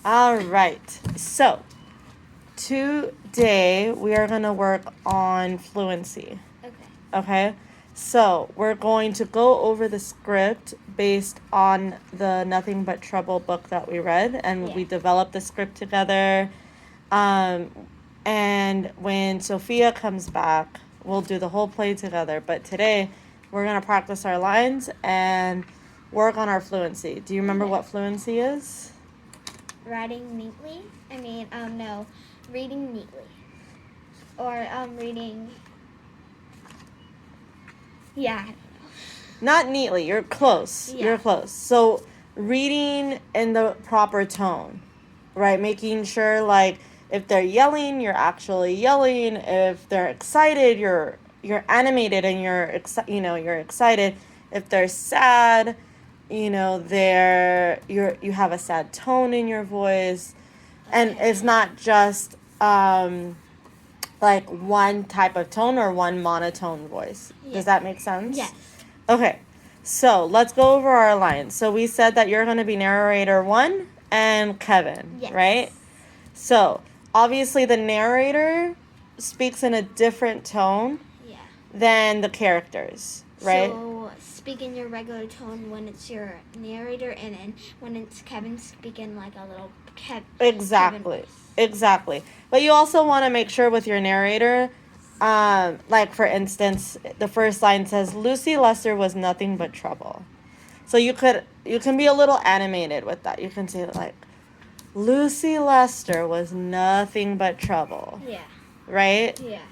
All right. So, today we are going to work on fluency. Okay? So, we're going to go over the script based on the Nothing But Trouble book that we read, and we developed the script together. And when Sophia comes back, we'll do the whole play together. But today, we're going to practice our lines and work on our fluency. Do you remember what fluency is? Writing neatly. No, reading neatly. Or reading. Yeah, I don't know. Not neatly. You're close. Yeah. You're close. So reading in the proper tone, right? Making sure like if they're yelling, you're actually yelling. If they're excited, you're animated and you're excited. If they're sad, you have a sad tone in your voice, and it's not just like one type of tone or one monotone voice. Does that make sense? Yes. Okay, so let's go over our lines. So we said that you're going to be narrator 1 and Kevin, right? So obviously the narrator speaks in a different tone than the characters, right? So speak in your regular tone when it's your narrator, and then when it's Kevin, speak in like a little Exactly. But you also want to make sure with your narrator, like for instance, the first line says Lucy Lester was nothing but trouble. So you can be a little animated with that. You can say like Lucy Lester was nothing but trouble. Yeah. Right? Yeah.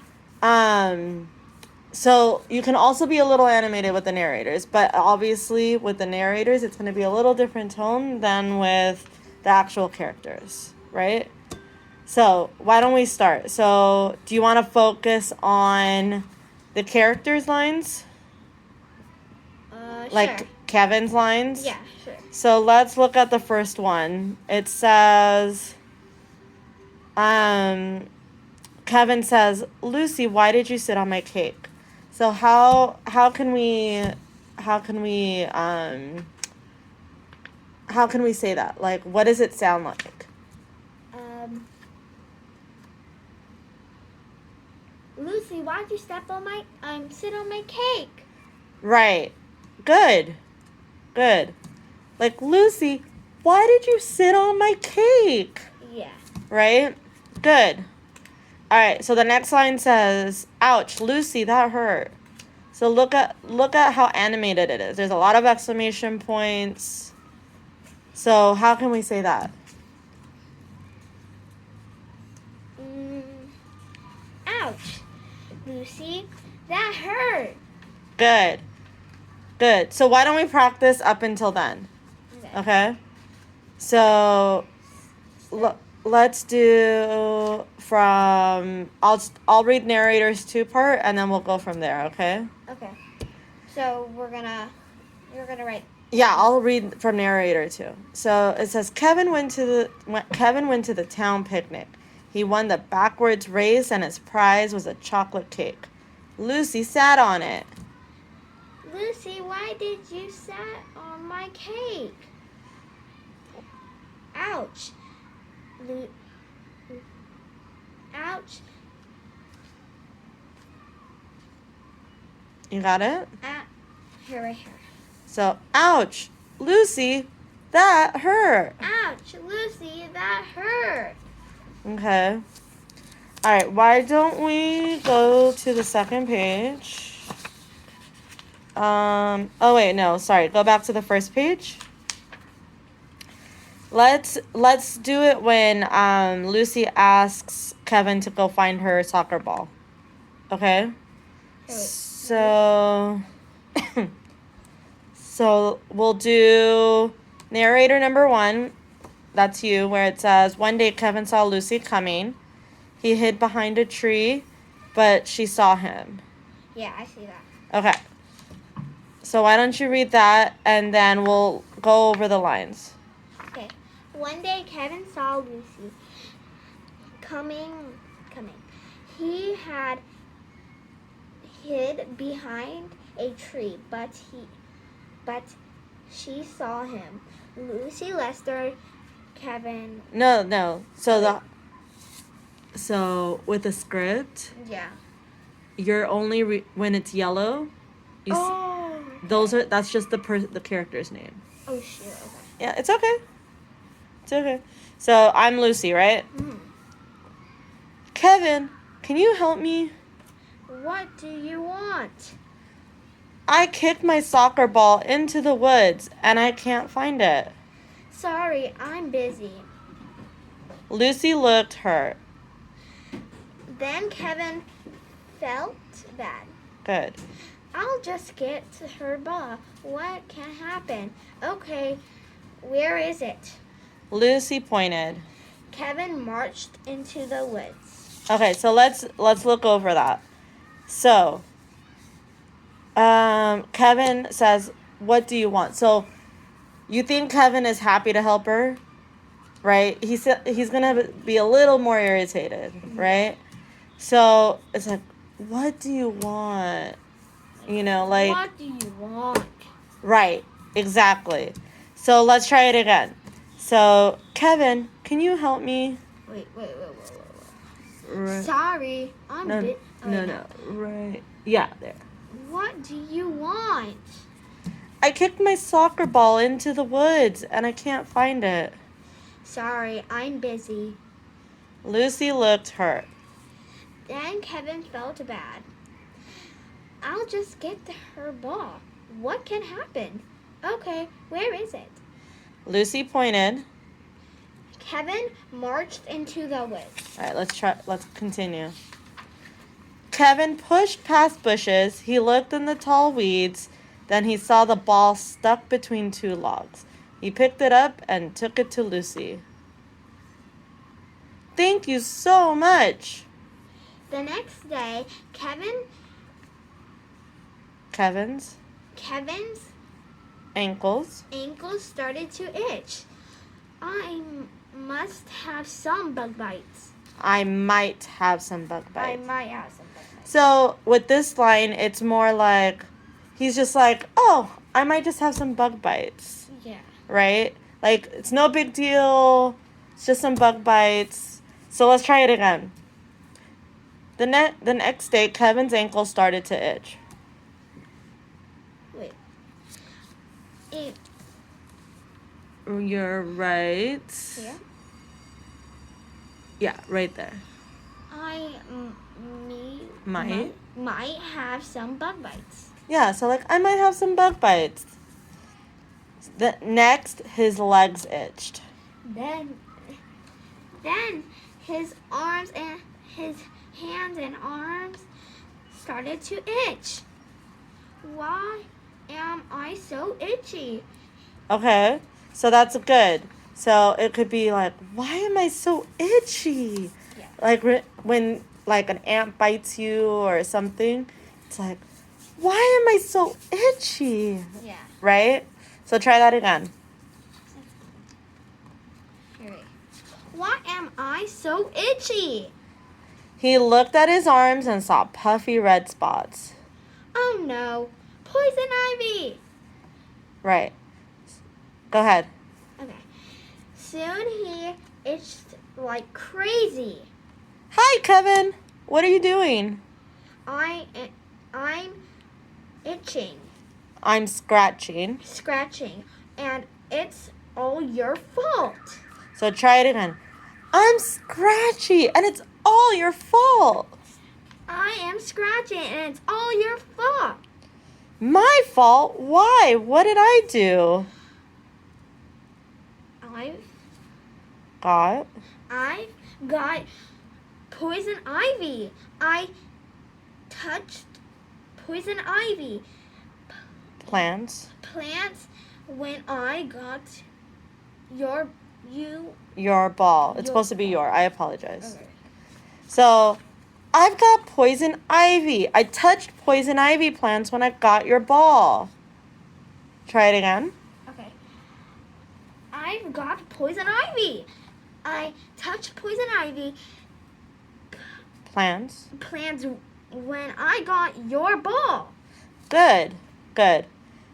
So you can also be a little animated with the narrators, but obviously with the narrators it's going to be a little different tone than with the actual characters, right? So why don't we start? So do you want to focus on the characters' lines? Like sure. Kevin's lines? Yeah, sure. So let's look at the first one. It says, Kevin says, Lucy, why did you sit on my cake? So how can we say that? Like, what does it sound like? Lucy, why'd you sit on my cake? Right. Good. Like, Lucy, why did you sit on my cake? Yeah. Right? Good. All right, so the next line says, ouch, Lucy, that hurt. So look at how animated it is. There's a lot of exclamation points. So how can we say that? Ouch, Lucy, that hurt. Good. So why don't we practice up until then? Okay? So let's do from I'll read narrators 2 part and then we'll go from there, okay? Okay. So you're gonna write. Yeah, I'll read from narrator 2. So it says Kevin went to the town picnic. He won the backwards race and his prize was a chocolate cake. Lucy sat on it. Lucy, why did you sit on my cake? Ouch. Ouch. You got it? Here, right here. So, ouch, Lucy, that hurt. Ouch, Lucy, that hurt. Okay. All right, why don't we go to the second page? Oh wait, no, sorry. Go back to the first page. Let's do it when Lucy asks Kevin to go find her soccer ball. Okay? So so we'll do narrator number 1. That's you, where it says, one day Kevin saw Lucy coming. He hid behind a tree, but she saw him. Yeah, I see that. Okay. So why don't you read that, and then we'll go over the lines. Okay. One day Kevin saw Lucy coming. He had hid behind a tree, but she saw him. Lucy Lester Kevin. No. So with the script, Yeah. you're only when it's yellow. That's just the character's name. Oh shoot. Okay. Yeah, it's okay. It's okay. So I'm Lucy, right? Mm. Kevin, can you help me? What do you want? I kicked my soccer ball into the woods and I can't find it. Sorry, I'm busy. Lucy looked hurt. Then Kevin felt bad. Good. I'll just get her ball. What can happen? Okay, where is it? Lucy pointed. Kevin marched into the woods. Okay, so let's look over that. So, Kevin says, "What do you want?" So, you think Kevin is happy to help her, right? He's gonna be a little more irritated, right? So it's like, "What do you want?" You know, like. What do you want? Right, exactly. So let's try it again. So, Kevin, can you help me? Wait. Right. Sorry, I'm busy. No. Right. Yeah, there. What do you want? I kicked my soccer ball into the woods and I can't find it. Sorry, I'm busy. Lucy looked hurt. Then Kevin felt bad. I'll just get her ball. What can happen? Okay, where is it? Lucy pointed. Kevin marched into the woods. All right, let's continue. Kevin pushed past bushes. He looked in the tall weeds. Then he saw the ball stuck between two logs. He picked it up and took it to Lucy. Thank you so much. The next day, Kevin's ankles ankles started to itch. I must have some bug bites. I might have some bug bites. I might have some bug bites. So with this line, it's more like he's just like, oh, I might just have some bug bites. Yeah. Right? Like, it's no big deal. It's just some bug bites. So let's try it again. The next day, Kevin's ankle started to itch. Wait. You're right. Yeah. Yeah, right there. I might have some bug bites. Yeah, so like, I might have some bug bites. Next, his legs itched. Then his arms and his hands and arms started to itch. Why am I so itchy? Okay, so that's good. So it could be like, why am I so itchy? Yeah. Like when like an ant bites you or something, it's like, why am I so itchy? Yeah. Right? So try that again. Why am I so itchy? He looked at his arms and saw puffy red spots. Oh no, poison ivy. Right. Go ahead. Okay. Soon he itched like crazy. Hi, Kevin. What are you doing? I'm itching. I'm scratching. Scratching, and it's all your fault. So try it again. I'm scratchy, and it's all your fault. I am scratching, and it's all your fault. My fault? Why? What did I do? I've got poison ivy. I touched poison ivy Plants. when I got your ball. It's supposed to be your. I apologize. Okay. So, I've got poison ivy. I touched poison ivy plants when I got your ball. Try it again. Okay. I've got poison ivy. I touched poison ivy Plants. when I got your ball. Good.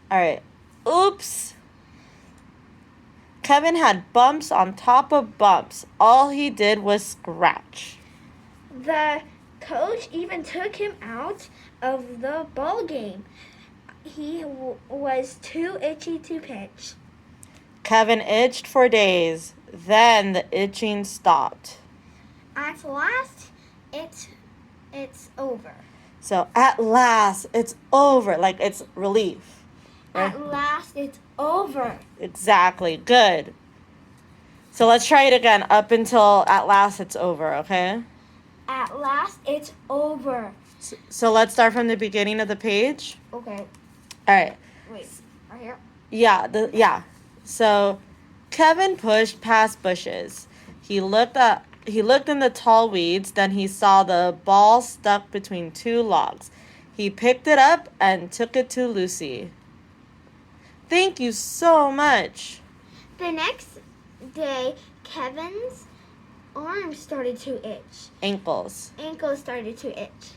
All right. Oops. Kevin had bumps on top of bumps. All he did was scratch. The coach even took him out of the ball game. He was too itchy to pitch. Kevin itched for days. Then the itching stopped. At last, it's over. So at last, it's over. Like it's relief. Right? At last, it's over. Exactly. Good. So let's try it again up until at last it's over, okay? At last, it's over. So let's start from the beginning of the page. Okay. All right. Wait. Right here. Yeah. So Kevin pushed past bushes. He looked in the tall weeds, then he saw the ball stuck between two logs. He picked it up and took it to Lucy. Thank you so much. The next day, Kevin's arms started to itch. Ankles. Ankles started to itch.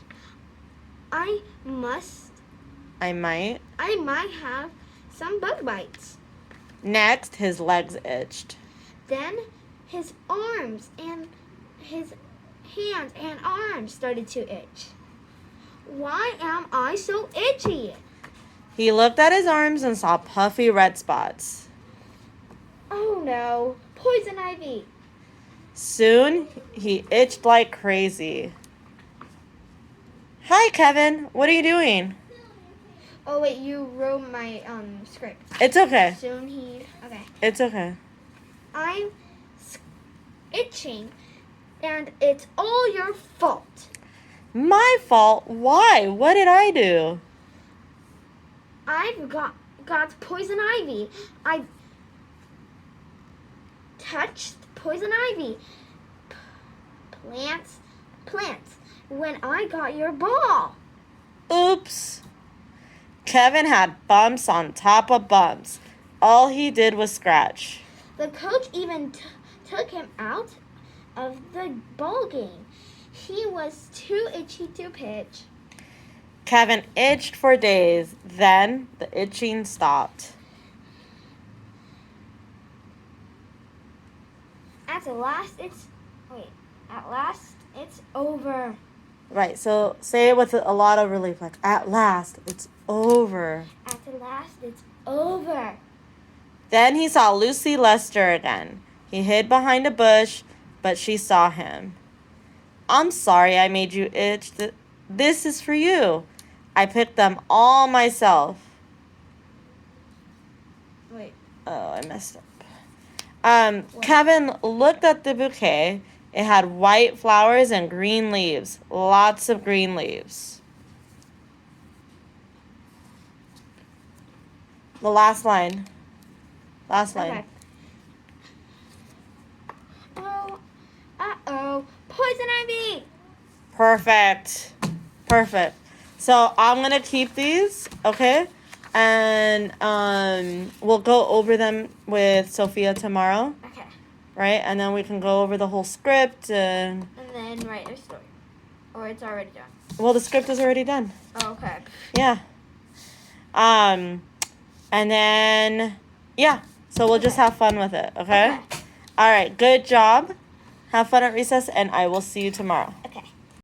I might. might have some bug bites. Next, his legs itched. Then his arms and his hands and arms started to itch. Why am I so itchy? He looked at his arms and saw puffy red spots. Oh no, poison ivy. Soon, he itched like crazy. Hi, Kevin. What are you doing? Oh wait, you wrote my script. It's okay. Soon okay. It's okay. I'm itching, and it's all your fault. My fault? Why? What did I do? I've got poison ivy. I touched poison ivy. Plants. When I got your ball. Oops. Kevin had bumps on top of bumps. All he did was scratch. The coach even took him out of the ball game. He was too itchy to pitch. Kevin itched for days. Then the itching stopped. At last, it's over. Right, so say it with a lot of relief, like, at last, it's over. At last, it's over. Then he saw Lucy Lester again. He hid behind a bush, but she saw him. I'm sorry I made you itch. This is for you. I picked them all myself. Wait. Oh, I messed up. Kevin looked at the bouquet. It had white flowers and green leaves. Lots of green leaves. The last line. Okay. Oh, poison ivy. Perfect. So I'm going to keep these, okay? And we'll go over them with Sophia tomorrow. Okay. Right? And then we can go over the whole script and then write a story. Or it's already done. Well, the script is already done. Oh, okay. Yeah. And then so we'll just have fun with it, okay? All right, good job. Have fun at recess and I will see you tomorrow. Okay.